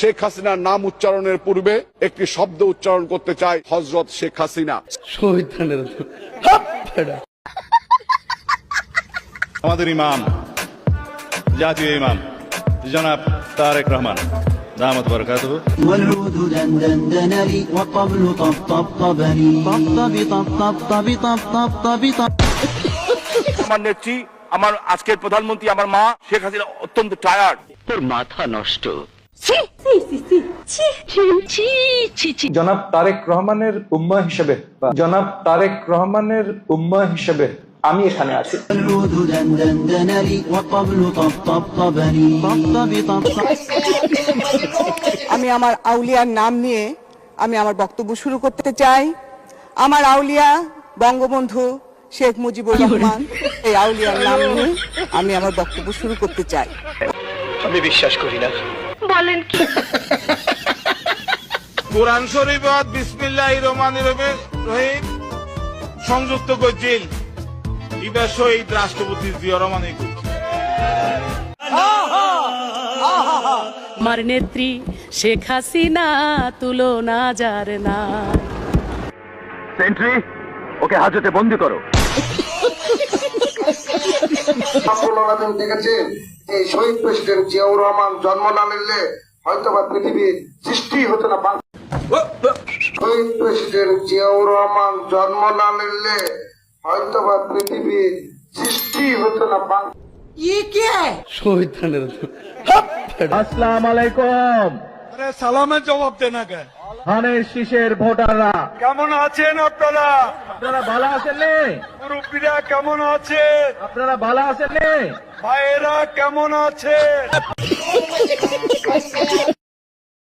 শেখ হাসিনার নাম উচ্চারণের পূর্বে একটি শব্দ উচ্চারণ করতে চাই, হযরত শেখ হাসিনা। আমাদের ইমাম, জাতীয় ইমাম জনাব তারেক রহমান দামাত বরকাতুহু। والعود دندن لي والطبل طبطبني طبطب طبطب طبطب طب. আমার নেত্রী, আমার আজকের প্রধানমন্ত্রী, আমার মা শেখ হাসিনা অত্যন্ত টায়ার্ড। তোর মাথা নষ্ট। জনাব তারেক রহমানের উম্মাহ হিসেবে, জনাব তারেক রহমানের উম্মাহ হিসেবে আমি এখানে আছি। والعود دندن لي والطبل طبطبني طبطب طبطب. আমি আমার আউলিয়ার নাম নিয়ে আমি আমার বক্তব্য শুরু করতে চাই। আমার আউলিয়া বঙ্গবন্ধু শেখ মুজিবুর রহমান, এই আউলিয়ার নাম নিয়ে আমি আমার বক্তব্য শুরু করতে চাই। আমি বিশ্বাস করি না। বলেন কি? কোরআন শরীফত বিসমিল্লাহির রহমানির রহিম সংযুক্ত করছিল এবার শহীদ রাষ্ট্রপতি জিয়া রহমানই করছে। আমার নেত্রী শেখ হাসিনা তুলনা যার না। সেন্ট্রি, ওকে হাজতে বন্দি করো। আপনারা দেখেছেন এই শহীদ প্রেসিডেন্ট জিয়াউর রহমান জন্ম না নিলে হয়তো বা পৃথিবী সৃষ্টি হতো না। শহীদ প্রেসিডেন্ট জিয়াউর রহমান জন্ম না নিলে হয়তো বা পৃথিবী সৃষ্টি হতো না। আসসালামু আলাইকুম। সালামের জবাব দেন আগে। ধানের শীষের ভোটাররা কেমন আছেন আপনারা? আপনারা ভালো আছেন? মুরব্বীরা কেমন আছেন? আপনারা ভালো আছেন? ভাইয়েরা কেমন আছেন?